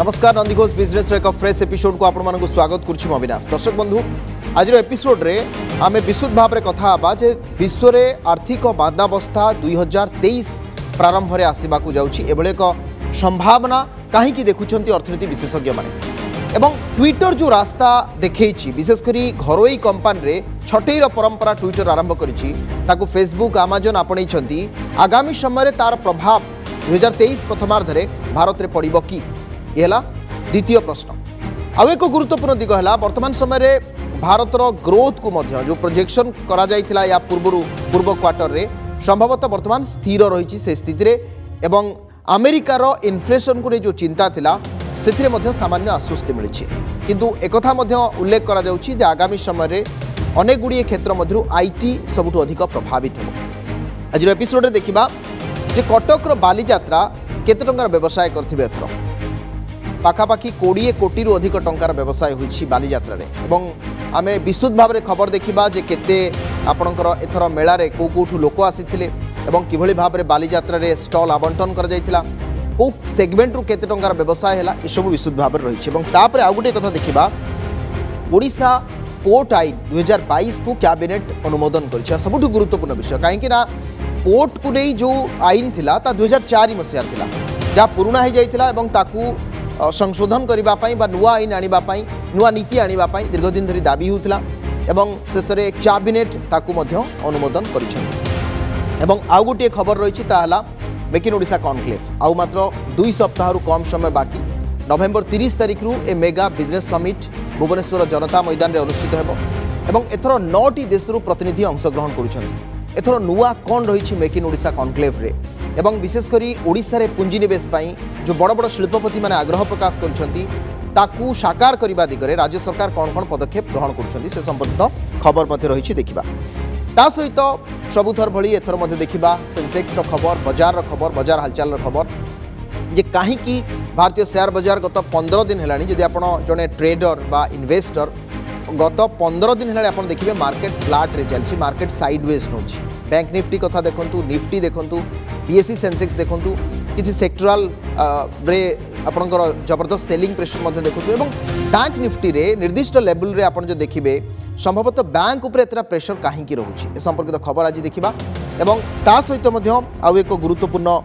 नमस्कार नंदीघोष बिजनेस एक fresh episode को आपण स्वागत करुच्ची अविनाश। दर्शक बंधु आज एपिसोड रे आमे विशुद्ध भाव में कथा हवा जे विश्व रे आर्थिक बाधावस्था 2023 प्रारंभ में आसवा जाउछि एभले एक संभावना कहीं देखुंत अर्थनीति विशेषज्ञ माने एवं ट्विटर जो रास्ता देखी विशेषकर घरोई कंपानी रे छटेईर परंपरा ट्विटर आरंभ करिछि ताकू फेसबुक अमेजन आपणैछंती आगामी समय तार प्रभाव 2023 प्रथमार्धरे भारत में पड़ब कि यह द्वितीय प्रश्न। आउ एक गुरुत्वपूर्ण दिग है वर्तमान समय भारतर ग्रोथ को मध्य जो प्रोजेक्शन करा जाइथिला या पूर्व क्वार्टर रे संभवतः वर्तमान स्थिर रही से स्थिति एवं अमेरिकार इन्फ्लेशन को जो चिंता थिला से मध्य सामान्य आश्वस्ति मिली किंतु एकथा मध्य उल्लेख करा जाउछि जे आगामी समय अनेक गुड़िए क्षेत्र मध्य आईटी सबुठ अधिक प्रभावित हो। आज एपिसोड देखा जे कटक बालीजात्रा केते टंकार व्यवसाय करथिबे एथर पाखापाखि 20 कोटी अधिक टंकार व्यवसाय होइछि बालीजात्रा रे एवं आमे विशुद्ध भाव में खबर देखिबा जे केते आपणकर एथर मेला रे कोठू लोक आसीथिले एवं किभଳି भाव में बालीजात्रा रे स्टॉल आवंटन कर जाइथिला को सेगमेंट रु केते टंकार व्यवसाय हैला ए सब विशुद्ध भाव में रहिछि एवं तापर आ गुटे कथा देखिबा ओडिशा पोर्ट आईन 2022 को कैबिनेट अनुमोदन करिछि सबुठ गुरुत्वपूर्ण विषय कहीं ना पोर्ट को नहीं जो आईन थिला ता 2004 मसीहा थिला जहाँ पुराना हो जाइथिला एवं ताकू संशोधन करने नुआ आईन आने नुआ नीति आने दीर्घ दिन धरी दाबी होता एवं शेष में कैबिनेट ताकू मध्य अनुमोदन कर आउ गोटे खबर रही मेक इन ओडिशा कॉन्क्लेव आउ मात्र 2 सप्ताह कम समय बाकी नवेम्बर 30 तारिख रु ए मेगा बिजनेस समिट भुवनेश्वर जनता मैदान में अनुष्ठित हो एथर 9टी देश प्रतिनिधि अंशग्रहण करुछंती। एथर नुआ कौन रही मेक इन ओडिशा कॉन्क्लेव रे एवं विशेषकर ओडिशा रे पुंजीनिवेश जो बड़ बड़ शिल्पपति माने आग्रह प्रकाश करुछंती ताकू साकार करने दिगरे राज्य सरकार कौन कौन पदक्षेप ग्रहण करुछंती से संपर्कित खबर मध्य रही देखिबा। ता सहित सबुथर भली एथर मध्य देखिबा सेंसेक्स खबर बजार हालचाल खबर जे कहीं भारतीय शेयर बजार गत 15 दिन है जदि आप जड़े ट्रेडर बा इन्वेस्टर गत 15 दिन है आप देखिए मार्केट फ्लाट रे चलछि मार्केट साइडवेज नौ बैंक निफ्टी कथा देखंतु निफ्टी देखंतु बीएसई सेंसेक्स देखंतु किसी सेक्टोराल रे आपणकर जबरदस्त सेलिंग प्रेशर मध्य देखंतु एवं बैंक निफ्टी रे निर्दिष्ट लेवल रे आपण जो देखिबे संभवतः बैंक उपर एतरा प्रेशर काहेकि रहउछि ए संपर्कित खबर आज देखिबा एवं ता सहित मध्य आउ एक गुरुत्वपूर्ण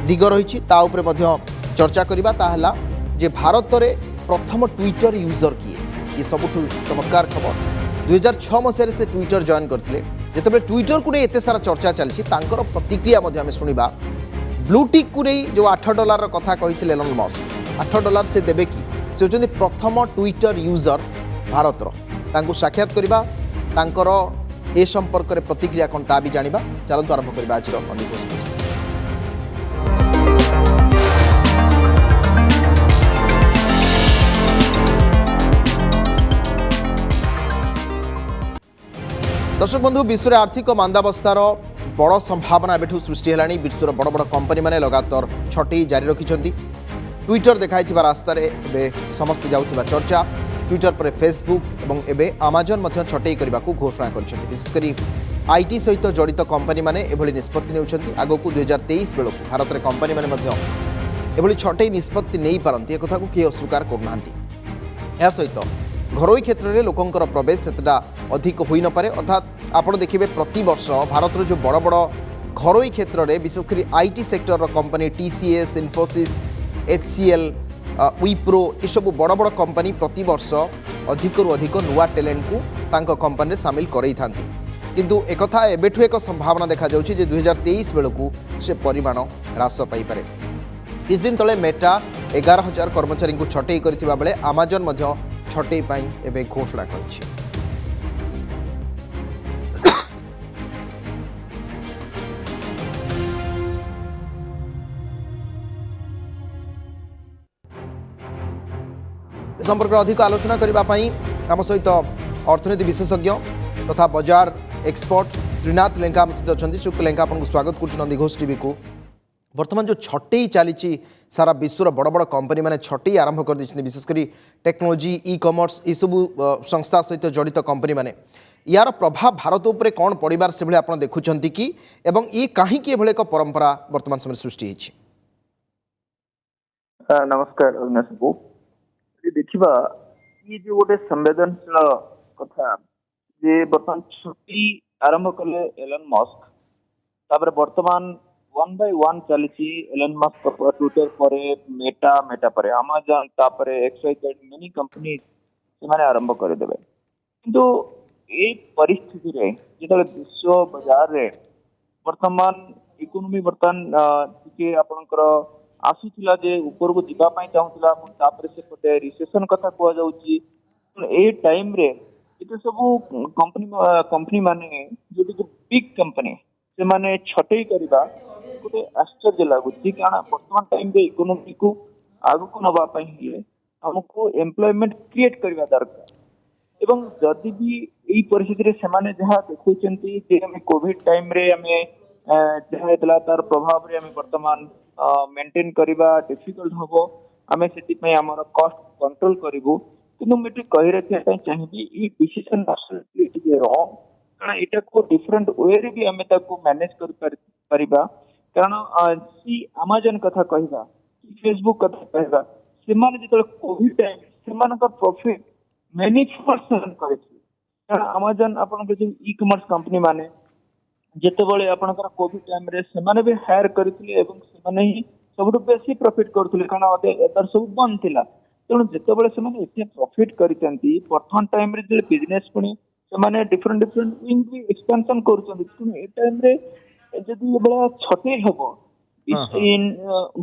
दिग रही ता उपरे मध्य चर्चा करिबा ता हला जे भारत रे प्रथम ट्विटर यूजर किए ये सबुठ चमत्कार खबर 2006 मसीह से ट्विटर जॉइन करते जिते ट्विटर को नहीं एत सारा चर्चा चलती प्रतिक्रिया आम शुणा ब्लूटिक को नहीं जो $8 कथा कही एलन मस्क $8 से देवे कि से होती प्रथम ट्विटर यूजर भारतर साक्षात करवा ए संपर्क में प्रतिक्रिया कौन ता भी जाना चलते आरंभ करवा आज नंदीघोष बिजनेस। दर्शक बंधु विश्व में आर्थिक मांदावस्थार बड़ संभावना एबेठू सृष्टि है विश्वर बड़ बड़ कंपनी मैंने लगातार छटई जारी रखिंट ट्विटर देखाई रास्तार समस्ते जाऊा चर्चा ट्विटर पर फेसबुक और एवं अमेजन छटई करने को घोषणा कर विशेषकर आईटी सहित जड़ित कंपनी मैंने एभली निष्पत्ति नेउछंती आगक 2023 बेलू भारत में कंपनी मैंने छटई निष्पत्ति नहीं पारती एक को किए अस्वीकार करना सहित घरोई क्षेत्र में लोकंर प्रवेश सेटा अधिक हो न पारे अर्थात आपड़ देखिए प्रति वर्ष भारत जो बड़ बड़ घरोई क्षेत्र में विशेषकर IT sector company TCS Infosys HCL Wipro ये सब बड़ बड़ कंपनी प्रति वर्ष अधिकरू अधिक नुआ टैलेंट को तांको कंपनी सामिल करई थांती किंतु एकथा एबेठू एक संभावना देखा जाउछि जे 2023 बेलू से परिमाण ह्रास पाई पारे। किछ दिन तले मेटा 11,000 कर्मचारी को छटई करथिबा बेले अमेजन मध्य छटई पाई एबे घोषणा करछि। संपर्क अधिक आलोचना करने आम सहित अर्थनीति विशेषज्ञ तथा बजार एक्सपर्ट त्रिनाथ लेंका सहित अच्छा श्रीयुक्त लेंका आपको स्वागत कर नंदीघोष टीवी को। वर्तमान जो छटई चली सारा विश्वर बड़ बड़ कंपनी मैंने छटई आरंभ कर दी विशेषकर टेक्नोलोजी ई कॉमर्स ये सब संस्था सहित जड़ित कंपनी मैंने यार प्रभाव भारत उपर कौन पड़ार से भाई आप देखुं कि ये कहीं एक परंपरा वर्तमान समय सृष्टि होती नमस्कार अविनाश बाबू देखा ये जो गोटे संवेदनशील कथा जे बर्तमान छुट्टी आरंभ कले एलन मस्क तापर वर्तमान वन बाय वन चली एलन मस्क ट्विटर पर मेटा मेटा पर अमेजन तापर एक्सवाइजेड मेनी कंपनी से आरंभ करदे किंतु ए परिस्थिति रे जो विश्व बाजार रे वर्तमान इकोनोमी बर्तमान टिके आपनकर आसुला जे ऊपर को जीवा चाहूला तापर से पटे रिसेशन कथा कह जाउची ए टाइम रे ये सब कंपनी माने जो बिग कंपनी से माने छटई करबा गोटे आश्चर्य लगुच कारण वर्तमान टाइम रे इकोनोमी को आगु को नबा हमको एम्प्लॉयमेंट क्रिएट करबा दरकार एवं जदि भी यही परिस्थिति रे सेमाने जहाँ देखुचंती जे हमें कोविड टाइम रे हमें जहाँ तार प्रभाव रे हमें वर्तमान मेंटेन करबा डिफिकल्ट हबो हमें सेति पे हमर कॉस्ट कंट्रोल करबो किंतु मेटे कहि रखे चाहिए ई डिसीजन एब्सोल्युटली रॉन्ग कारण एटा को डिफरेंट वे रे भी हमें ताको मैनेज कर परिबा कारण सी अमेजन कथा कहबा फेसबुक कथा कहबा सेमान जेतले कोविड टाइम सेमान का प्रॉफिट मेनी परसेंट करे कारण अमेजन आपन के ई कॉमर्स कंपनी माने जेतेबळे आपनकर कोविड टाइम रे सेमाने भी हायर करथिले एवं सेमाने ही सबटु बेसी प्रॉफिट करथिले कारण अदे एतर सब बंद थिला तेणु जेतेबळे सेमाने एते प्रॉफिट करितंती वर्तमान टाइम रे जे बिजनेस पुनी सेमाने डिफरेंट विंग भी एक्सपेंशन करूचंती तेणु ए टाइम रे जदि बड़ा छटे हबो इन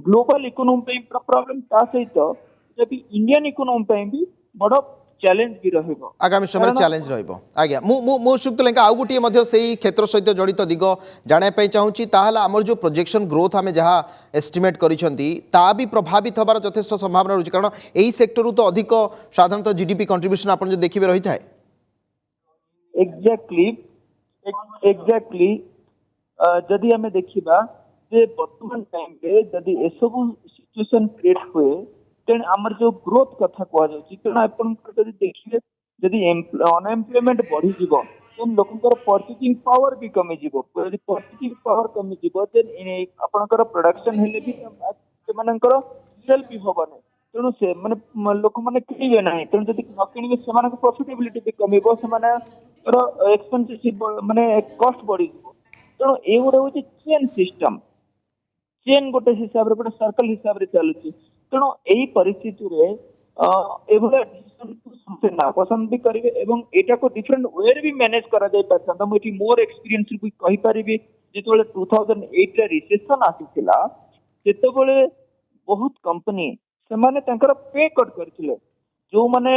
ग्लोबल इकोनॉमी पे प्रॉब्लम ता सहित जब इंडियन इकोनॉमी पे भी बड़ा चैलेंज भी रहिबो आगामी समय चैलेंज रहिबो आज्ञा मु सुक्त लेंका आउ गुटी मध्ये सेही क्षेत्र सहित जड़ित दिग जाने पई चाहूची ताहला हमर जो प्रोजेक्शन ग्रोथ हमें जहाँ एस्टिमेट करिसंती ता भी प्रभावित हबार यथेष्ट संभावना रही कारण एही सेक्टर तो अधिक साधारणतः जीडीपी कंट्रीब्यूशन आपण जो देखिबे रही थाए एग्जैक्टली जदि हमें देखिबा जे वर्तमान टाइम रे जदि एसबु सिचुएशन क्रिएट हुए तेन आमर जो ग्रोथ कथा कह जाउची तेन आपण जदि देखिबे जदि अनएम्प्लॉयमेंट बढ़ी जीवो तेन लोकंकर परचेजिंग पावर भी कमी जीवो जदि परचेजिंग पावर कमी जीवो तेन आपनकर प्रोडक्शन हेले भी सेमानकर सेल भी होबने तेणु से माने लोक माने किनिबे नाही तेणु जदि न किनिबे सेमानक प्रॉफिटेबिलिटी भी कमीबो सेमाने एक्सपेंसिव माने कॉस्ट बढ़ी जीवो तेणु ए गोटे होची चेन सिस्टम चेन गोटे हिसाब रे गोटे सर्कल हिसाब रे चलुची तेणु यही परिस्थिति रे एभले डिसीजन को समझे ना पसंद भी करिवे एवं एटा को डिफरेंट वे रे भी मैनेज करा जाय परछन हम एठी मोर एक्सपीरियंस भी कहि परिबे जेतबेले 2008 रे रिसेशन आसीथिला जेतबेले बहुत कंपनी सेमाने तंकर पे कट करथिले जो माने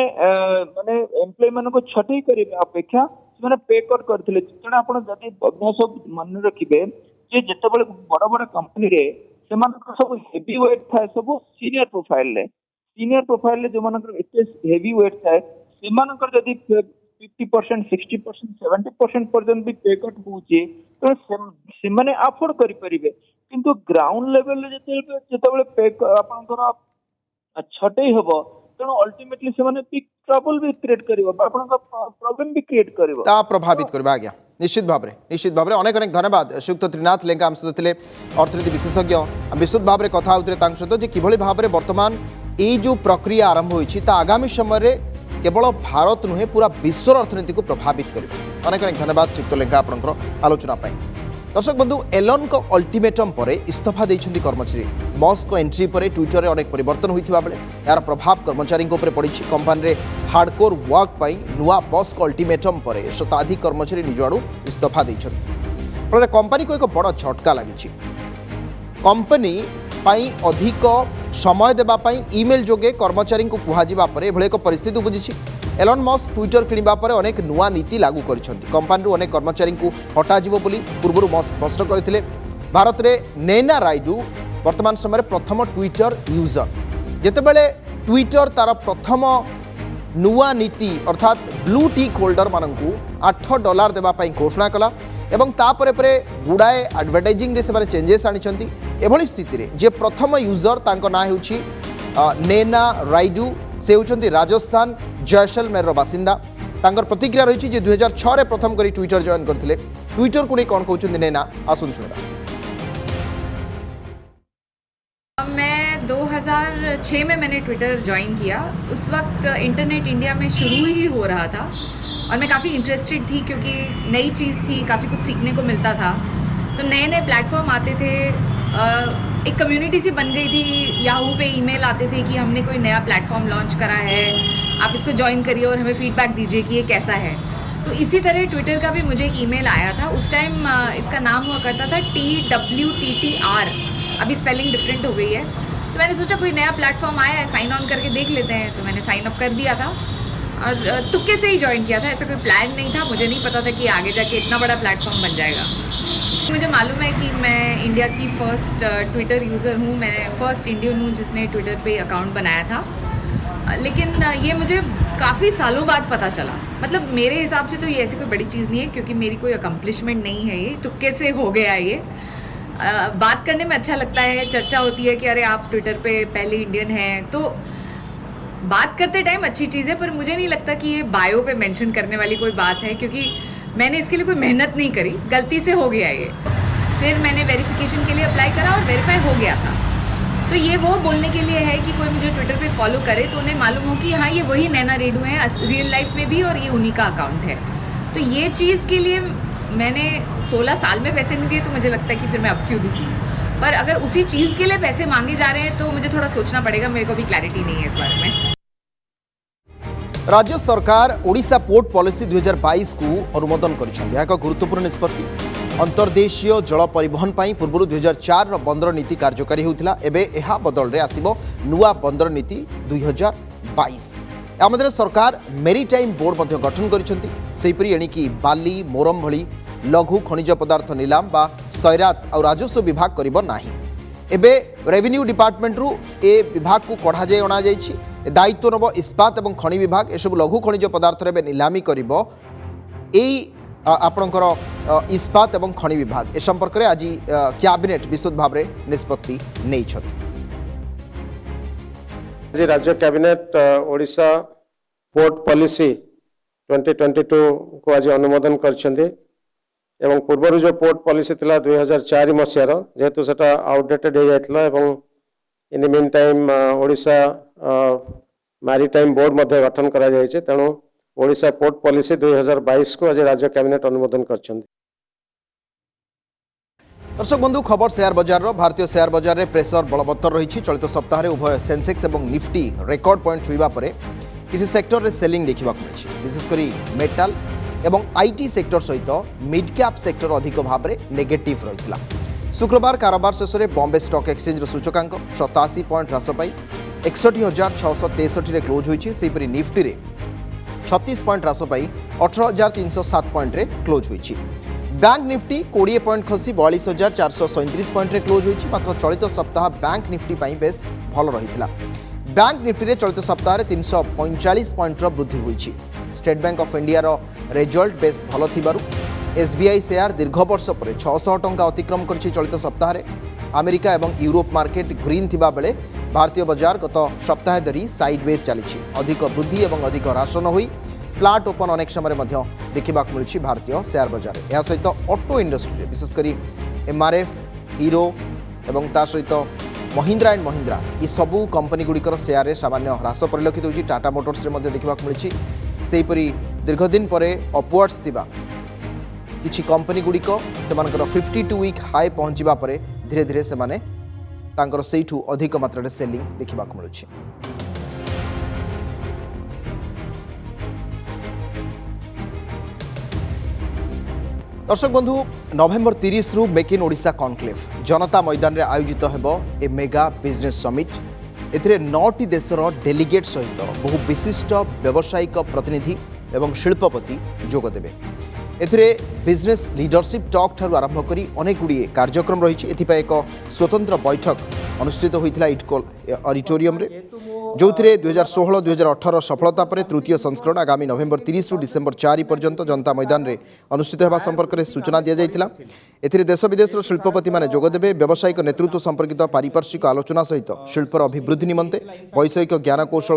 माने एम्प्लॉय माने को छटई करिवे अपेक्षा माने पे कट करथिले तेणु आपण जदि अभ्यास मन रखिबे जे जेतबेले बड़ बड़ कंपनी रे सेमानकर सब हेवी वेट थाए सब सीनियर प्रोफाइल जो मानकर एते हेवी वेट थाए सेमानकर जदि 50% 60% 70% पर्यंत भी पे कट होउची तो सेमाने अफोर्ड करि परिबे किंतु ग्राउंड लेवल जेतेबेले पे आपनकर छटई हबो तेणु अल्टीमेटली सेमाने पिक ट्रबल भी क्रिएट करिवो आपनकर प्रॉब्लम भी क्रिएट करिवो ता प्रभावित करबा आज्ञा निश्चित भाव में अनेक अनेक धन्यवाद श्रीयुक्त त्रिनाथ लेंका आम सहित अर्थनीति विशेषज्ञ विशुद्ध भाव में कथा होते सहित किभली भाव में वर्तमान ये जो प्रक्रिया आरंभ होती आगामी समय केवल भारत नुहे पूरा विश्वर अर्थनीति को प्रभावित कर अनेक अनेक धन्यवाद श्रीयुक्त लेंका आपंकर आलोचना दर्शक बंधु एलन को अल्टीमेटम पर इस्तीफा देते कर्मचारी मस्क को एंट्री पर ट्विटर अनेक परिवर्तन होता बेले यार प्रभाव कर्मचारी पड़ी कंपानी में हार्डकोर वर्क पर नुआ बस को अल्टीमेटम पर शताधिक कर्मचारी निज आड़ इस्तीफा देते फल कंपानी को एक बड़ झटका लगी कंपनी अधिक समय देवाई इमेल जोगे कर्मचारी को कहुपर एभली एक परिस्थिति बुझी एलन मस्क ट्विटर किणवा पर अनेक नुआ नीति लागू कंपानी अनेक कर्मचारी को हटाଯିव पूर्व मस्क स्पष्ट करते भारत में नैना राइडू वर्तमान समय प्रथम ट्विटर यूजर जितेबाला ट्विटर तार प्रथम नुआ नीति अर्थात ब्लू टिक होल्डर मानू $8 देवाई घोषणा कला एवं तापरे परे गुड़ाए एडवर्टाइजिंग रे से चेंजेस आनी एभली स्थिति रे जे प्रथम यूजर तांको ना होउछि नैना राइडू से होउछंती राजस्थान जैसलमेर रो बासिंदा तांकर प्रतिक्रिया रही जे 2006 रे प्रथम करी ट्विटर जॉइन करथिले ट्विटर को नहीं कौन कहउछंती नैना आसुन सुनबा। मैं 2006 में मैंने ट्विटर ज्वाइन किया। उस वक्त इंटरनेट इंडिया में शुरू ही हो रहा था और मैं काफ़ी इंटरेस्टेड थी क्योंकि नई चीज़ थी, काफ़ी कुछ सीखने को मिलता था। तो नए नए प्लेटफॉर्म आते थे, एक कम्युनिटी सी बन गई थी। याहू पे ईमेल आते थे कि हमने कोई नया प्लेटफॉर्म लॉन्च करा है, आप इसको ज्वाइन करिए और हमें फीडबैक दीजिए कि ये कैसा है। तो इसी तरह ट्विटर का भी मुझे एक ईमेल आया था। उस टाइम इसका नाम हुआ करता था TWTTR, अभी स्पेलिंग डिफरेंट हो गई है। तो मैंने सोचा कोई नया प्लेटफॉर्म आया है, साइन ऑन करके देख लेते हैं। तो मैंने साइन अप कर दिया था और तुक्के से ही ज्वाइन किया था, ऐसा कोई प्लान नहीं था। मुझे नहीं पता था कि आगे जाके इतना बड़ा प्लेटफॉर्म बन जाएगा। मुझे मालूम है कि मैं इंडिया की फ़र्स्ट ट्विटर यूज़र हूँ, मैं फ़र्स्ट इंडियन हूँ जिसने ट्विटर पे अकाउंट बनाया था। लेकिन ये मुझे काफ़ी सालों बाद पता चला। मतलब मेरे हिसाब से तो ये ऐसी कोई बड़ी चीज़ नहीं है क्योंकि मेरी कोई अकम्पलिशमेंट नहीं है, ये तुक्के से हो गया ये। बात करने में अच्छा लगता है, चर्चा होती है कि अरे आप ट्विटर पे पहले इंडियन हैं, तो बात करते टाइम अच्छी चीज़ है, पर मुझे नहीं लगता कि ये बायो पे मेंशन करने वाली कोई बात है क्योंकि मैंने इसके लिए कोई मेहनत नहीं करी, गलती से हो गया ये। फिर मैंने वेरिफिकेशन के लिए अप्लाई करा और वेरीफाई हो गया था। तो ये वो बोलने के लिए है कि कोई मुझे ट्विटर पे फॉलो करे तो उन्हें मालूम हो कि हाँ ये वही नैना रेडू हैं रियल लाइफ में भी और ये उन्हीं का अकाउंट है। तो ये चीज़ के लिए मैंने 16 साल में पैसे नहीं दिए, तो मुझे लगता है कि फिर मैं अब क्यों दूँ। पर अगर उसी चीज़ के लिए पैसे मांगे जा रहे हैं तो मुझे थोड़ा सोचना पड़ेगा, मेरे को भी क्लैरिटी नहीं है इस बारे में। राज्य सरकार ओडिशा पोर्ट पॉलिसी 2022 को अनुमोदन कर एक गुरुत्वपूर्ण निष्पत्ति। अंतर्देशीय जल परिवहन पर पूर्व 2004 बंदर नीति कार्यकारी होता, एवं यह बदल में आसो नुआ बंदर नीति 2022। या सरकार मेरीटाइम बोर्ड गठन करपरी एणिकी बाली मोरम भली लघु खनिज पदार्थ नीलाम बा सैरात और राजस्व विभाग करिबो नाही। एबे रेवेन्यू डिपार्टमेंट रु ए विभाग को कढ़ा जाय अणा जायछि। दायित्व नब इस्पात और खनि विभाग एसबू लघु खनिज पदार्थ रे नीलामी करिबो एई आपणकर इस्पात और खनि विभाग। ए संपर्क में आज कैबिनेट विशुद्ध भाव में निष्पत्ति नहीं छथि। आज राज्य कैबिनेट ओडिशा पोर्ट पॉलिसी 2022 को आज अनुमोदन करछन्ते एवं पूर्व जो पोर्ट पॉलिसी थिला 2004 मसीहार जेहेतु सेटा आउटडेटेड हो जाइतला एवं in the mean time Odisha maritime board मध्ये गठन करा जायछे, तेणु ओडिशा पोर्ट पॉलिसी 2022 को आज राज्य कैबिनेट अनुमोदन करछन्ते। दर्शक बंधु, खबर शेयर बजार भारतीय शेयर बजार में प्रेसर बलवत्तर रही। चलित सप्ताह उभय सेंसेक्स और निफ्टी रेकर्ड पॉइंट छुईवा परे किसी सेक्टर में सेलिंग देखा मिली, विशेषकर मेटाल एवं आईटी सेक्टर सहित मिड कैप सेक्टर अधिक भाव में नेगेटिव रही। शुक्रवार कारोबार शेष में बॉम्बे स्टॉक एक्सचेंज सूचकांक 87 पॉइंट ह्रास पाई 61,663 क्लोज होती। सेहीपरि निफ्टी रे 36 पॉइंट ह्रास पाई 18,307 पॉइंट रे क्लोज होती। बैंक निफ्टी 20 पॉइंट खसी 42,437 पॉइंट रे क्लोज होती। मात्र चलित सप्ताह बैंक निफ्टी पाई बेस भल रही। बैंक निफ्टी रे चलित सप्ताह 345 पॉइंट वृद्धि होती। स्टेट बैंक ऑफ इंडिया रो रिजल्ट बेस भल थिबारु एसबीआई शेयर दीर्घ वर्ष पर 600 टंका अतिक्रम कर चलित सप्ताह। अमेरिका और यूरोप मार्केट ग्रीन थिबा बेले भारतीय बजार गत सप्ताह धरी साइडवेज चली। अधिक वृद्धि और अधिक ह्रास न हुई फ्लाट ओपन अनेक समय देखा मिली भारतीय शेयर बजार। यह सहित ऑटो इंडस्ट्री विशेषकर एमआरएफ हीरो और ता सहित महिंद्रा एंड महिंद्रा ये सबू कंपनी गुड़िकर शेयर में सामान्य ह्रास परिलक्षित होती। टाटा मोटर्स देखा मिली सेहीपरि दीर्घदिन पर अपवर्ड्स थिबा किछि कंपनी गुड़िक से 52 वीक हाई पहुँचवा पर धीरे धीरे से सेठू अधिक मात्रा सेलिंग देखा मिलुछि। दर्शक बंधु, नवेम्बर 30 रु मेक इन ओडिशा कॉन्क्लेव जनता मैदान में आयोजित हेबो ए मेगा बिजनेस समिट। एथिरे 9टी देशर डेलीगेट सहित बहु विशिष्ट व्यावसायिक प्रतिनिधि एवं शिल्पपति जोगदेवे। एथिरे बिजनेस लीडरशिप टॉक ठारू आरंभ करी अनेक गुड़िए कार्यक्रम रही। एथिपाई एक स्वतंत्र बैठक अनुष्ठित होइथिला इटकोल ऑडिटोरियम रे, जो 2016-2018 सफलता पर तृतीय संस्करण आगामी नवेम्बर 30 रु डिसेम्बर 4 पर्यंत जनता मैदान में अनुष्ठित होगा संपर्क में सूचना दी जाइथिला। एथिरे देश विदेश शिल्पपति माने जोगदेवे। व्यावसायिक नेतृत्व संपर्कित पारिपार्श्विक आलोचना सहित शिल्पर अभिवृद्धि निमंते वैषयिक ज्ञान कौशल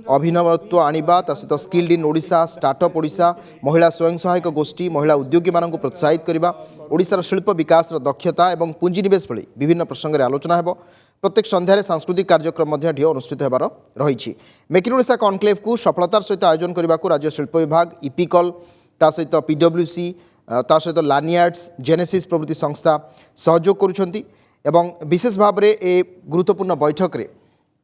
अभिनवत्व आनिबा ता सहित skilled in Odisha, startup Odisha, महिला स्वयं सहायक गोष्ठी, महिला उद्योगी मानक प्रोत्साहित करबा, ओडिशार शिल्प विकास दक्षता और पुंजीनिवेश भली विभिन्न प्रसंग में आलोचना हेबो। प्रत्येक संध्यारे सांस्कृतिक कार्यक्रम अनुष्ठित होबार रही मेक इन ओडिशा कॉन्क्लेव को सफलतार सहित आयोजन करने को राज्य शिल्प विभाग इपिकल ता सहित पीडब्ल्यूसी ता सहित लानियार्ड्स जेनेसिस प्रभृति संस्था सहयोग करुछंती एवं विशेष भाव में ए गुरुत्वपूर्ण बैठक रे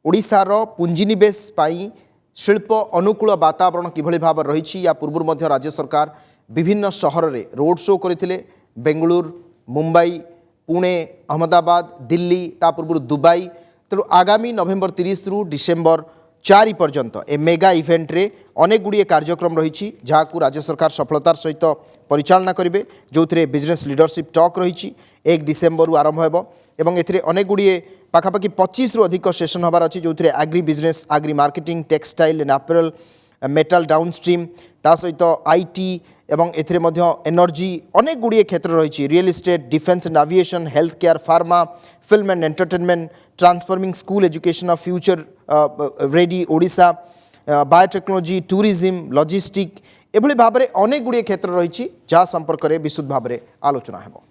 ओडिशार पुंजीनिवेश पाई शिल्प अनुकूल वातावरण किभली भाव रही या पूर्व मध्य राज्य सरकार विभिन्न सहर में रोड शो करते बेंगलुरु मुंबई पुणे अहमदाबाद दिल्ली ता पूर्व दुबई तेणु आगामी नवेम्बर 30 रु डिसेम्बर 4 पर्यंत ए मेगा इवेंट रे अनेक गुड़िए कार्यक्रम रही जहाँ राज्य सरकार सफलतार सहित परिचालना करेंगे जो थे बिजनेस लीडरशिप टॉक रही 1 डिसेम्बर आरंभ हो एवं एथिरे अनेक गुड़िए पाखापाखि 25 रु अधिक सेशन होबार अच्छी जो थे Agri business Agri marketing textile and apparel metal downstream ता सहित आईटी एवं एथिरे मध्य एनर्जी अनेक गुड़िए क्षेत्र रही real estate defence and aviation health care pharma film and entertainment transforming school education of future ready Odisha biotechnology tourism logistic एभली भाव में अनेक गुड़िए क्षेत्र रही जहाँ संपर्क में विशुद्ध भाव में आलोचना हो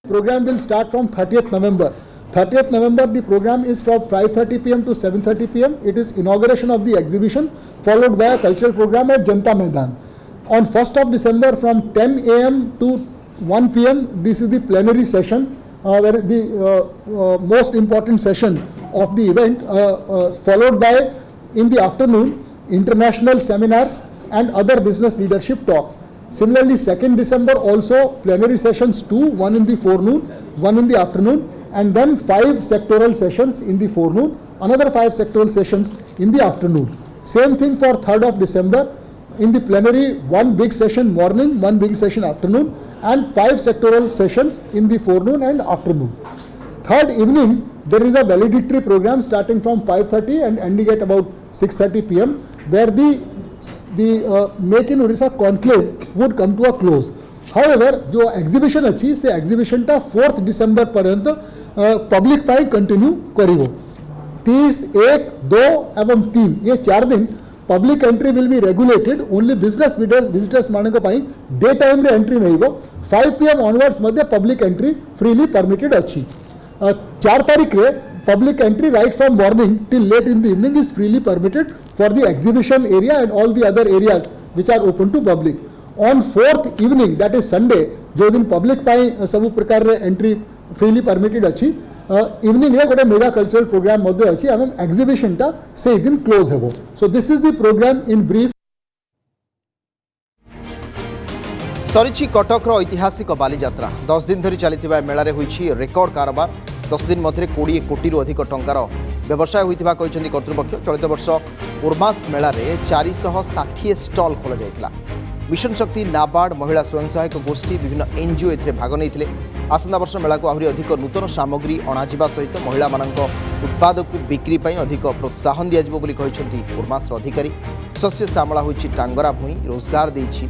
Program will start from 30th November. 30th November, the program is from 5:30 p.m. to 7:30 p.m. It is inauguration of the exhibition, followed by a cultural program at Janta Maidan. On 1st of December, from 10 a.m. to 1 p.m., this is the plenary session, where the most important session of the event, followed by, in the afternoon, international seminars and other business leadership talks. Similarly, 2nd December also plenary sessions 2, one in the forenoon, one in the afternoon, and then 5 sectoral sessions in the forenoon, another 5 sectoral sessions in the afternoon. Same thing for 3rd of December, in the plenary, one big session morning, one big session afternoon, and 5 sectoral sessions in the forenoon and afternoon. 3rd evening, there is a valedictory program starting from 5:30 and ending at about 6:30 p.m. where the Make in Odisha conclave would come to a close. However, जो exhibition अच्छी से exhibition टा 4th December पर्यंत public पाई continue करिवो 30, 1, 2 एवं 3 ये 4 दिन public entry will be regulated. Only business visitors मानक पाई day time रे entry नहीं हो 5 p.m. onwards मध्य public entry freely permitted अच्छी 4 तारीख रे public entry right from morning till late in the evening is freely permitted for the exhibition area and all the other areas which are open to public. On 4th evening, that is Sunday, जो दिन public पाई सब प्रकार रे entry freely permitted अच्छी evening रे गोटे mega cultural programme मध्य अच्छी एवं exhibition टा से दिन close हेबो. So this is the program in brief. सरी कटक ऐतिहासिक बालीजात्रा 10 दिन धरी चली मेलार होती रेकर्ड कारोबार 10 दिन मध्य 20 कोटी अधिक टंकार व्यवसाय होता कर्तृपक्ष चलित वर्ष उर्मास मेल 460 स्टल खोल जाता मिशन शक्ति नाबार्ड महिला स्वयं सहायक गोष्ठी विभिन्न एनजीओ ए भाग नहीं आसंता वर्ष मेला को आहरी अधिक नूतन सामग्री अणाजिबा सहित महिला उत्पाद को बिक्री अधिक प्रोत्साहन दिज्व उर्मास अधिकारी शस्य श्यामला होती टांगरा भूई रोजगार देछि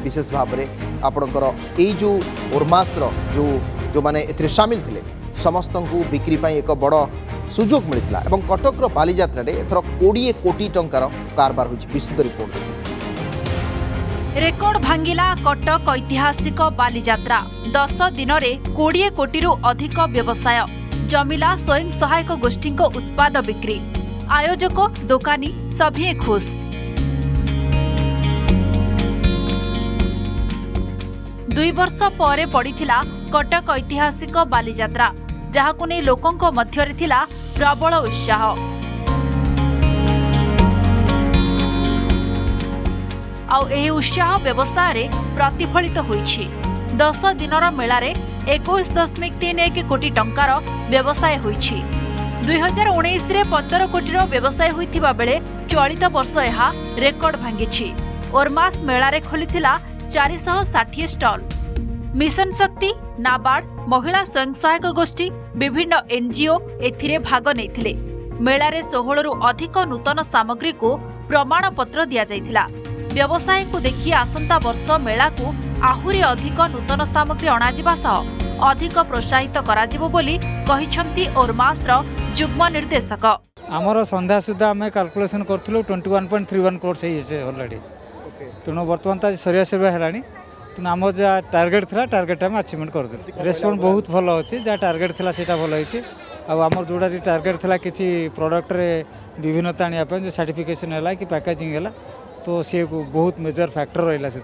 विशेष भाव में आपणकर यही जो उर्मास जो जो मैंने ए सामिल थे समस्त को बिक्री एक बड़ सुजोग मिलता और कटक बालीजात्रा एथर 20 कोटी टंकार कारबार होइछि विस्तृत रिपोर्ट रेकर्ड भांगिला कटक ऐतिहासिक बालीजात्रा 10 दिन में 20 कोटी अधिक व्यवसाय जमिला स्वयं सहायक गोष्ठी उत्पाद बिक्री आयोजक दोकानी सभी खुश 2 वर्ष पर पड़िथिला कटक ऐतिहासिक बालीजात्रा जहाकु नै लोकंक मध्यरे थिला प्रबल उत्साह आउ एही उत्साह व्यवसाय रे प्रतिफलित होईछि 10 दिनर मेलारे 21.31 कोटी टंकार व्यवसाय होईछि 2019 रे 15 कोटीर व्यवसाय होइथिबा बेले चलित वर्ष एहा रेकर्ड भांगिछि ओरमास मेलारे खोलिथिला 460 स्टल मिशन शक्ति नाबार्ड महिला स्वयं सहायक गोष्ठी विभिन्न एनजीओ एथिरे भाग नैथिले मेलारे 16 रु अधिक नूतन सामग्री को प्रमाण पत्र दिया जायथिला व्यवसाय को देखि आसंता वर्ष मेला को आहुरी अधिक नूतन सामग्री अणाजिबा सह अधिक प्रोत्साहित कराजिबो बोली कहिसंती ओरमासर जुग्म निर्देशक आमर संध्या सुधा आम कैलकुलेशन करूँ 21.31 करोड़ से ऑलरेडी तेणु बर्तमान तो सरिया है तेणु आम जहाँ टार्गेट था टार्गेट आम अचिवमेंट करूँ रेस्पन्स बहुत भल अच्छी जहाँ टार्गेट था सीटा भल होती आमर जोड़ा टार्गेट था किसी प्रोडक्ट रे विभिन्नता आने जो सर्टिफिकेशन है कि पैकेजिंग है तो सी बहुत मेजर फैक्टर रहा से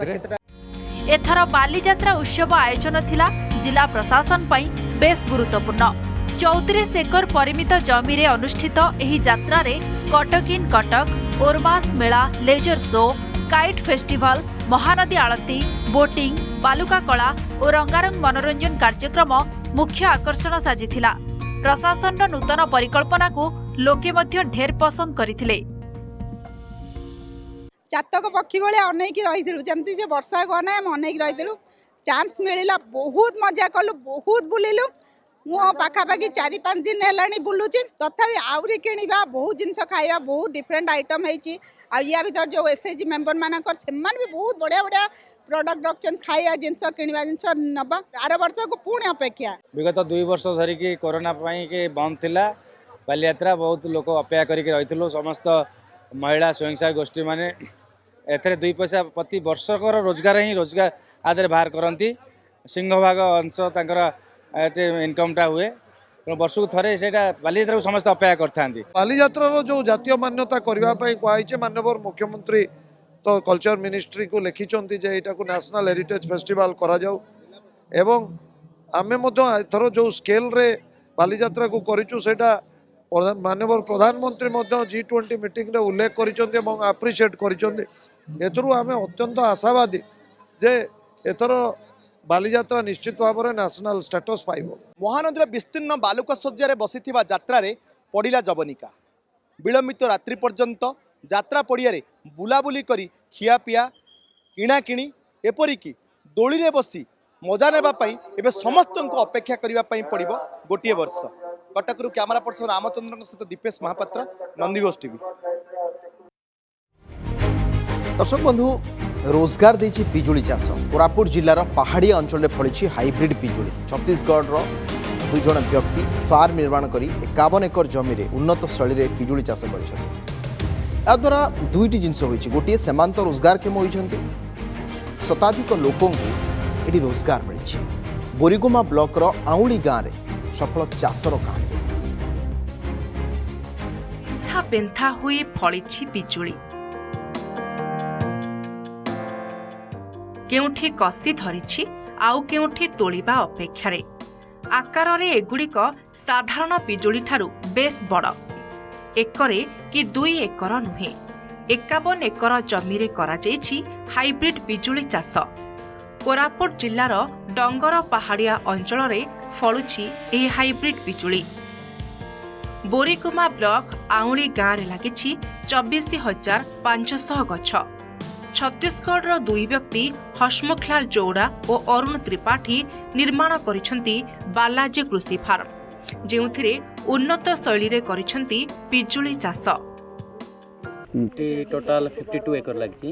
एथर बालीजात्रा उत्सव आयोजन थिला जिला प्रशासन पई बेस गुरुत्वपूर्ण 34 एकर परिमित जमी रे अनुष्ठित एही यात्रा रे कटक इन कटक ओरमास मेला laser show kite festival Mahanadi आळती बोटिंग बालुका कला और रंगारंग मनोरंजन कार्यक्रम मुख्य आकर्षण साजिथिला प्रशासन नूतन परिकल्पना को लोके मध्य ढेर पसंद करथिले चातक पक्षी भाया अनेक रही जमती से वर्षा को ना अनेक रही चांस मिलला बहुत मजा कलु बहुत बुलिलु मु पाखापाखि 4-5 दिन है बुलूची तथापि आहरी किणवा बहुत जिनस खाଇବା बहुत डिफरेंट आइटम होती या भर जो एसएचजी मेंबर मानकर से भी बहुत बढ़िया बढ़िया प्रोडक्ट रखन खाଇବା जिनस किणवा जिनस नबा आर वर्ष को पुणी अपेक्षा विगत 2 वर्ष धरिकी कोरोना के बंद थिला बालीयात्रा बहुत लोक अपेक्षा करके रही समस्त महिला स्वयं सहायक गोष्ठी माने एथरे 2 पैसा प्रति वर्षकर रोजगार ही रोजगार आदि बाहर करती सिंहभाग अंश इनकमटा हुए वर्ष को थे से बालीयात्रा को समस्त अपेक्षा करते बालीयात्रार जो जातीय मान्यता करने कहुई माननीय मुख्यमंत्री तो कल्चर मिनिस्ट्री को लिखिं जे यहाँ को नेशनल हेरिटेज फेस्टिवल करा जाऊ एवं आमे एथर जो स्केल रे बालीयात्रा को करिचु सेटा माननीय प्रधानमंत्री G20 मीटिंग रे उल्लेख कर आप्रिशिएट कर आमे अत्यंत आशावादी जे एथर बालीयात्रा निश्चित भाव में नेशनल स्टेटस पाइब। महानदी विस्तीर्ण बालुका शଯ୍ୟା बसी यात्रा पड़ा जवनिका विलंबित रात्रि पर्यंत यात्रा पड़िया बुलाबुली करी खियापिया किणाकिणी एपरिकी दोली रे बसी मजा नेबाई एवं समस्त को अपेक्षा करने पड़ो गोटे वर्ष। कटकरू कैमरा पर्सन रामचंद्र सहित दीपेश महापात्र नंदीघोष टीवी। दर्शक बंधु रोजगार देछि पिजुली चाष कोरापुट जिलार पहाड़िया अंचल फली हाइब्रिड पिजुली छत्तीसगढ़ 2 जण व्यक्ति फार्म निर्माण करी 51 एकर जमी रे उन्नत शैली रे पिजुली चाष करद्वारा 2टी जिनस होइछि गोटे सेमांत रोजगार केम होइछन्ति शताधिक लोकों एटी रोजगार मिली बोरीगुमा ब्लॉक आउली गाँव में सफल चाषर कहानी पेन्था हुए फलिछि पिजुली केउठी कसी धरिछि आउ केउठी तोलिबा अपेक्षारे आकार रे एगुड़िक साधारण पिजुली ठारू बेस बड़ एकरे कि 2 एकर नुहे 51 एकर जमी रे करा जाइछि हाइब्रिड पिजुली चाष कोरापुट जिल्लार डंगर पहाड़िया अंचल रे फलुछि एही हाइब्रिड पिजुली बोरीकुमा ब्लॉक आउली गाँव रे लागिछि 24,500 गछ। छत्तीसगढ़ 2 व्यक्ति हसमुखलाल चौड़ा और अरुण त्रिपाठी निर्माण करिसेंती बालाजी कृषि फार्म जेउथिरे उन्नत शैली रे करिसेंती पिजुली चाष। टोटाल 52 एकर लागिछि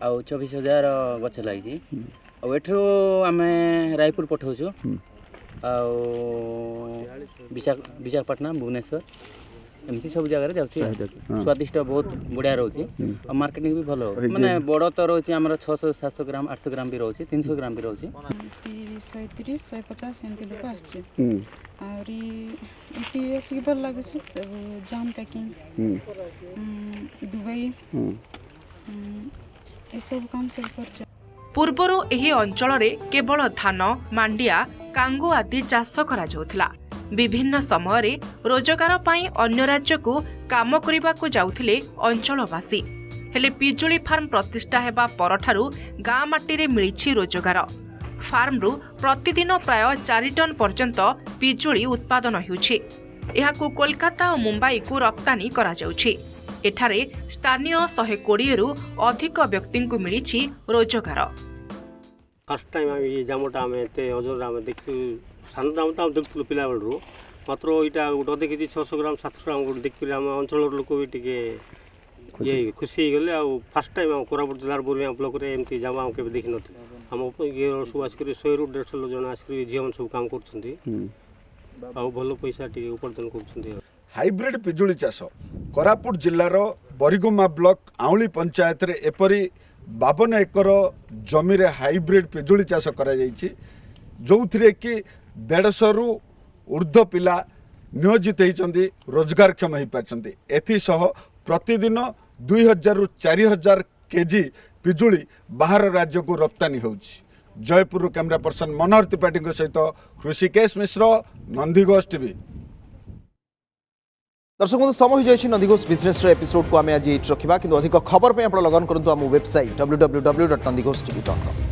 आ 24,000 गछ लागिछि आ एठरो आमे रायपुर पठाउछु आ विशाखापट्टनम भुवनेश्वर एमती सब जगह जाऊँगी स्वादिष्ट बहुत बढ़िया रोचे और मार्केटिंग भी भल माने बड़ तो रोचे आमर 600-700 ग्राम 800 ग्राम भी रोचे 300 ग्राम भी रोचे 130-150 एमती लोक आछे आउरी इटी एसी भल लागै छै सब जाम पैकिंग दुबई ए सब काम सब करछ। पूर्वरु एही अंचल रे केवल धान मांडिया कांगो आदि चाष करा जाउथला विभिन्न समय रोजगार पाई अन्य राज्य को काम करने को जाउथिले अंचलवासी हेले पिजुली फार्म प्रतिष्ठा हेबा परठारु गाँ माटी रे मिलिछि रोजगार फार्म रु प्रतिदिन प्राय 4 टन पर्यंत पिजुली उत्पादन हेउछि एहाकु कोलकाता और मुंबई को रप्तानी करा जाउछि एठारे स्थानीय 120 रु अधिक व्यक्ति को मिलिछि रोजगार। फर्स्ट टाइम ये जामटा आमे ते ओजन आमे देखु साधारणतः देखुलु पिला बेलू मात्र यहाँ गोटे देखी 600 ग्राम 700 ग्राम गोटे देखी आम अंचल लोक भी टे ये खुशी गले आ फास्ट टाइम कोरापुट जिलार बोरिया ब्लॉक रे एमती जामा हम केबे देखि नथि हम ये सब आसिक 100 रु 150 जन आसिक झील मैंने सब काम कर भल पैसा टे उपार्जन कर। हाइब्रिड पिजुली चाष कोरापुट जिलार बोरीगुमा ब्लॉक आउली पंचायत रे एपरी 52 एकर जमी रे हाइब्रिड पिजुली चाष करा जाइछि जो थिरे कि 150 रु ऊर्ध्व पिला नियोजित होती रोजगारक्षम हो पार्टी एसह प्रतिदिन 2000 रु 4000 केजी पिजुली बाहर राज्य को रप्तानी होछि। जयपुर कैमरा पर्सन मनोहर त्रिपाठी सहित ऋषिकेश मिश्र, नंदीघोष टीवी। दर्शक बंधु समय हो जाए नंदीघोष बिजनेस एपिसोड को आम आज रखा कि अधिक खबर पर आप लगन करूँ आम वेबसाइट www.nandighosh.tv.com।